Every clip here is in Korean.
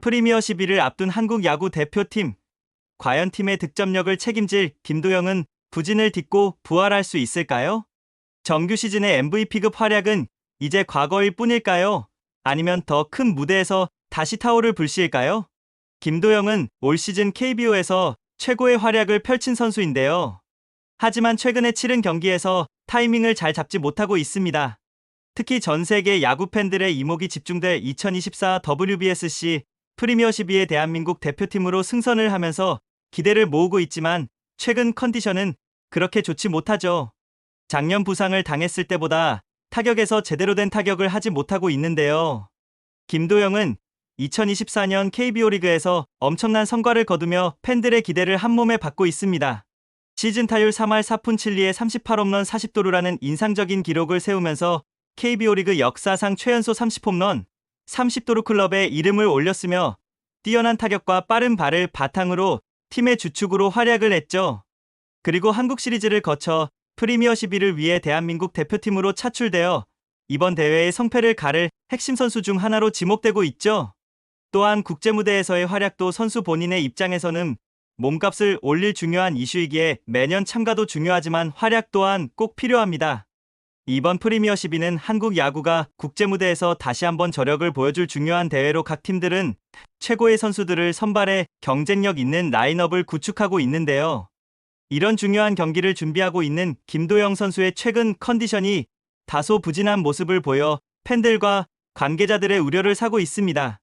프리미어 12를 앞둔 한국 야구 대표팀. 과연 팀의 득점력을 책임질 김도영은 부진을 딛고 부활할 수 있을까요? 정규 시즌의 MVP급 활약은 이제 과거일 뿐일까요? 아니면 더 큰 무대에서 다시 타오를 불씨일까요? 김도영은 올 시즌 KBO에서 최고의 활약을 펼친 선수인데요. 하지만 최근에 치른 경기에서 타이밍을 잘 잡지 못하고 있습니다. 특히 전 세계 야구 팬들의 이목이 집중될 2024 WBSC 프리미어 12의 대한민국 대표팀으로 승선을 하면서 기대를 모으고 있지만 최근 컨디션은 그렇게 좋지 못하죠. 작년 부상을 당했을 때보다 타격에서 제대로 된 타격을 하지 못하고 있는데요. 김도영은 2024년 KBO 리그에서 엄청난 성과를 거두며 팬들의 기대를 한몸에 받고 있습니다. 시즌 타율 3할 4푼 7리에 38홈런 40도루라는 인상적인 기록을 세우면서 KBO 리그 역사상 최연소 30홈런, 30도루 클럽에 이름을 올렸으며 뛰어난 타격과 빠른 발을 바탕으로 팀의 주축으로 활약을 했죠. 그리고 한국 시리즈를 거쳐 프리미어 12를 위해 대한민국 대표팀으로 차출되어 이번 대회의 성패를 가를 핵심 선수 중 하나로 지목되고 있죠. 또한 국제무대에서의 활약도 선수 본인의 입장에서는 몸값을 올릴 중요한 이슈이기에 매년 참가도 중요하지만 활약 또한 꼭 필요합니다. 이번 프리미어 12는 한국 야구가 국제무대에서 다시 한번 저력을 보여줄 중요한 대회로 각 팀들은 최고의 선수들을 선발해 경쟁력 있는 라인업을 구축하고 있는데요. 이런 중요한 경기를 준비하고 있는 김도영 선수의 최근 컨디션이 다소 부진한 모습을 보여 팬들과 관계자들의 우려를 사고 있습니다.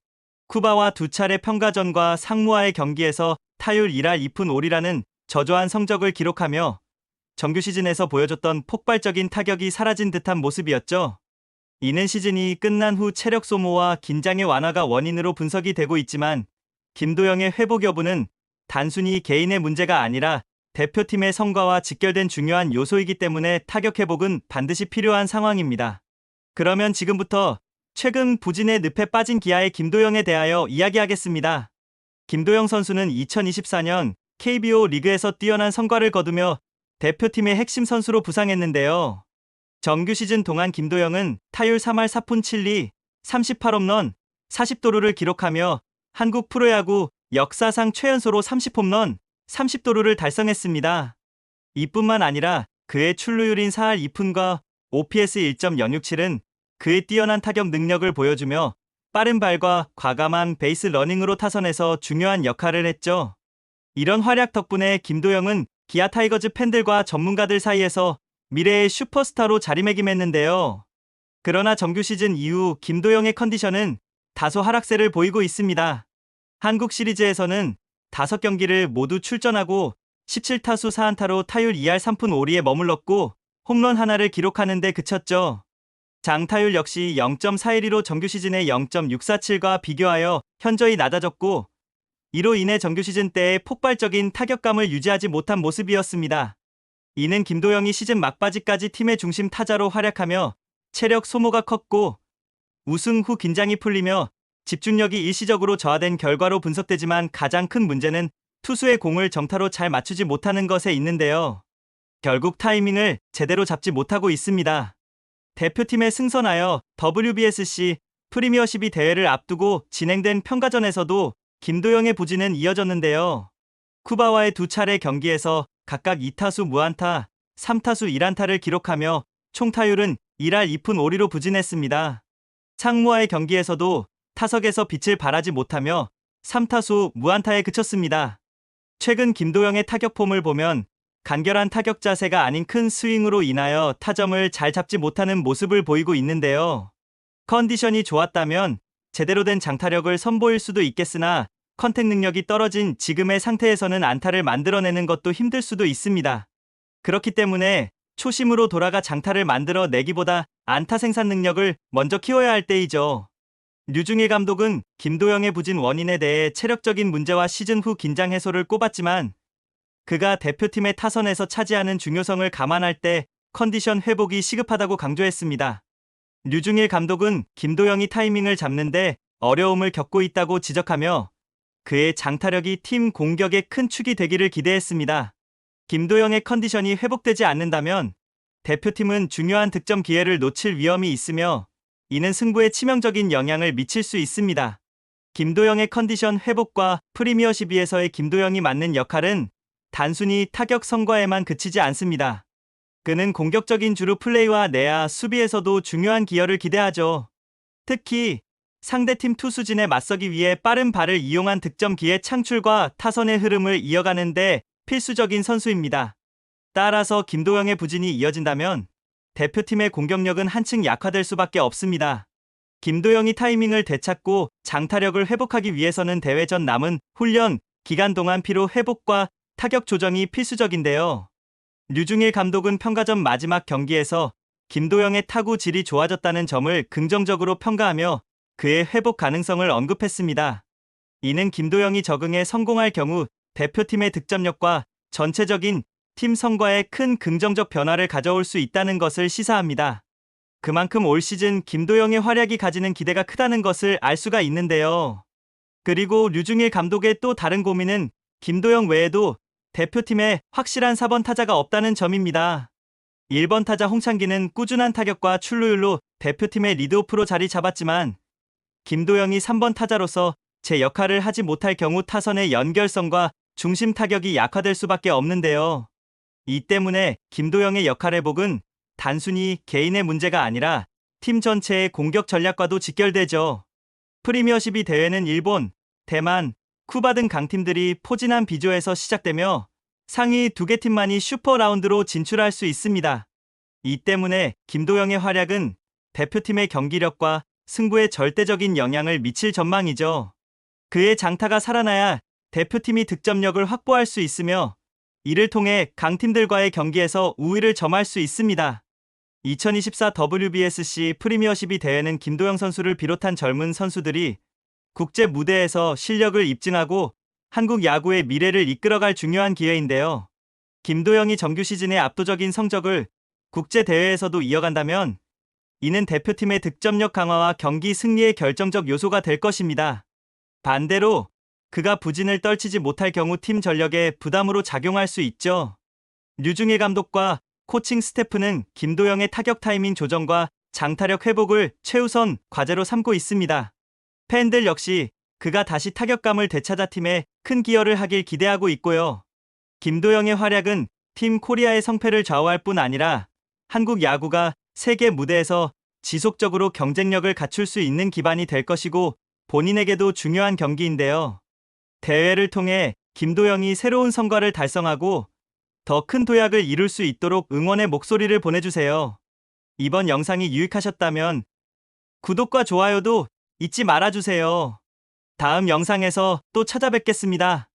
쿠바와 두 차례 평가전과 상무와의 경기에서 타율 1할 2푼 5리라는 저조한 성적을 기록하며 정규 시즌에서 보여줬던 폭발적인 타격이 사라진 듯한 모습이었죠. 이는 시즌이 끝난 후 체력 소모와 긴장의 완화가 원인으로 분석이 되고 있지만 김도영의 회복 여부는 단순히 개인의 문제가 아니라 대표팀의 성과와 직결된 중요한 요소이기 때문에 타격 회복은 반드시 필요한 상황입니다. 그러면 지금부터 최근 부진의 늪에 빠진 기아의 김도영에 대하여 이야기하겠습니다. 김도영 선수는 2024년 KBO 리그에서 뛰어난 성과를 거두며 대표팀의 핵심 선수로 부상했는데요. 정규 시즌 동안 김도영은 타율 3할 4푼 7리, 38홈런, 40도루를 기록하며 한국 프로야구 역사상 최연소로 30홈런, 30도루를 달성했습니다. 이뿐만 아니라 그의 출루율인 4할 2푼과 OPS 1.067은 그의 뛰어난 타격 능력을 보여주며 빠른 발과 과감한 베이스 러닝으로 타선에서 중요한 역할을 했죠. 이런 활약 덕분에 김도영은 기아 타이거즈 팬들과 전문가들 사이에서 미래의 슈퍼스타로 자리매김했는데요. 그러나 정규 시즌 이후 김도영의 컨디션은 다소 하락세를 보이고 있습니다. 한국 시리즈에서는 5경기를 모두 출전하고 17타수 4안타로 타율 2할 3푼 5리에 머물렀고 홈런 하나를 기록하는 데 그쳤죠. 장타율 역시 0.412로 정규 시즌의 0.647과 비교하여 현저히 낮아졌고 이로 인해 정규 시즌 때의 폭발적인 타격감을 유지하지 못한 모습이었습니다. 이는 김도영이 시즌 막바지까지 팀의 중심 타자로 활약하며 체력 소모가 컸고 우승 후 긴장이 풀리며 집중력이 일시적으로 저하된 결과로 분석되지만 가장 큰 문제는 투수의 공을 정타로 잘 맞추지 못하는 것에 있는데요. 결국 타이밍을 제대로 잡지 못하고 있습니다. 대표팀에 승선하여 WBSC 프리미어 12 대회를 앞두고 진행된 평가전에서도 김도영의 부진은 이어졌는데요. 쿠바와의 두 차례 경기에서 각각 2타수 무안타, 3타수 1안타를 기록하며 총 타율은 1할 2푼 5리로 부진했습니다. 상무와의 경기에서도 타석에서 빛을 발하지 못하며 3타수 무안타에 그쳤습니다. 최근 김도영의 타격 폼을 보면 간결한 타격 자세가 아닌 큰 스윙으로 인하여 타점을 잘 잡지 못하는 모습을 보이고 있는데요. 컨디션이 좋았다면 제대로 된 장타력을 선보일 수도 있겠으나 컨택 능력이 떨어진 지금의 상태에서는 안타를 만들어내는 것도 힘들 수도 있습니다. 그렇기 때문에 초심으로 돌아가 장타를 만들어 내기보다 안타 생산 능력을 먼저 키워야 할 때이죠. 류중일 감독은 김도영의 부진 원인에 대해 체력적인 문제와 시즌 후 긴장 해소를 꼽았지만 그가 대표팀의 타선에서 차지하는 중요성을 감안할 때 컨디션 회복이 시급하다고 강조했습니다. 류중일 감독은 김도영이 타이밍을 잡는데 어려움을 겪고 있다고 지적하며 그의 장타력이 팀 공격의 큰 축이 되기를 기대했습니다. 김도영의 컨디션이 회복되지 않는다면 대표팀은 중요한 득점 기회를 놓칠 위험이 있으며 이는 승부에 치명적인 영향을 미칠 수 있습니다. 김도영의 컨디션 회복과 프리미어십에서의 김도영이 맡는 역할은 단순히 타격 성과에만 그치지 않습니다. 그는 공격적인 주루 플레이와 내야 수비에서도 중요한 기여를 기대하죠. 특히 상대팀 투수진에 맞서기 위해 빠른 발을 이용한 득점 기회 창출과 타선의 흐름을 이어가는 데 필수적인 선수입니다. 따라서 김도영의 부진이 이어진다면 대표팀의 공격력은 한층 약화될 수밖에 없습니다. 김도영이 타이밍을 되찾고 장타력을 회복하기 위해서는 대회 전 남은 훈련 기간 동안 피로 회복과 타격 조정이 필수적인데요. 류중일 감독은 평가 전 마지막 경기에서 김도영의 타구 질이 좋아졌다는 점을 긍정적으로 평가하며 그의 회복 가능성을 언급했습니다. 이는 김도영이 적응에 성공할 경우 대표팀의 득점력과 전체적인 팀 성과에 큰 긍정적 변화를 가져올 수 있다는 것을 시사합니다. 그만큼 올 시즌 김도영의 활약이 가지는 기대가 크다는 것을 알 수가 있는데요. 그리고 류중일 감독의 또 다른 고민은 김도영 외에도 대표팀에 확실한 4번 타자가 없다는 점입니다. 1번 타자 홍창기는 꾸준한 타격과 출루율로 대표팀의 리드오프로 자리 잡았지만 김도영이 3번 타자로서 제 역할을 하지 못할 경우 타선의 연결성과 중심 타격이 약화될 수밖에 없는데요. 이 때문에 김도영의 역할 회복은 단순히 개인의 문제가 아니라 팀 전체의 공격 전략과도 직결되죠. 프리미어십이 대회는 일본, 대만, 쿠바 등 강팀들이 포진한 비조에서 시작되며 상위 2개 팀만이 슈퍼 라운드로 진출할 수 있습니다. 이 때문에 김도영의 활약은 대표팀의 경기력과 승부에 절대적인 영향을 미칠 전망이죠. 그의 장타가 살아나야 대표팀이 득점력을 확보할 수 있으며 이를 통해 강팀들과의 경기에서 우위를 점할 수 있습니다. 2024 WBSC 프리미어십이 대회는 김도영 선수를 비롯한 젊은 선수들이 국제 무대에서 실력을 입증하고 한국 야구의 미래를 이끌어갈 중요한 기회인데요. 김도영이 정규 시즌의 압도적인 성적을 국제 대회에서도 이어간다면 이는 대표팀의 득점력 강화와 경기 승리의 결정적 요소가 될 것입니다. 반대로 그가 부진을 떨치지 못할 경우 팀 전력에 부담으로 작용할 수 있죠. 류중일 감독과 코칭 스태프는 김도영의 타격 타이밍 조정과 장타력 회복을 최우선 과제로 삼고 있습니다. 팬들 역시 그가 다시 타격감을 되찾아 팀에 큰 기여를 하길 기대하고 있고요. 김도영의 활약은 팀 코리아의 성패를 좌우할 뿐 아니라 한국 야구가 세계 무대에서 지속적으로 경쟁력을 갖출 수 있는 기반이 될 것이고 본인에게도 중요한 경기인데요. 대회를 통해 김도영이 새로운 성과를 달성하고 더 큰 도약을 이룰 수 있도록 응원의 목소리를 보내주세요. 이번 영상이 유익하셨다면 구독과 좋아요도 잊지 말아주세요. 다음 영상에서 또 찾아뵙겠습니다.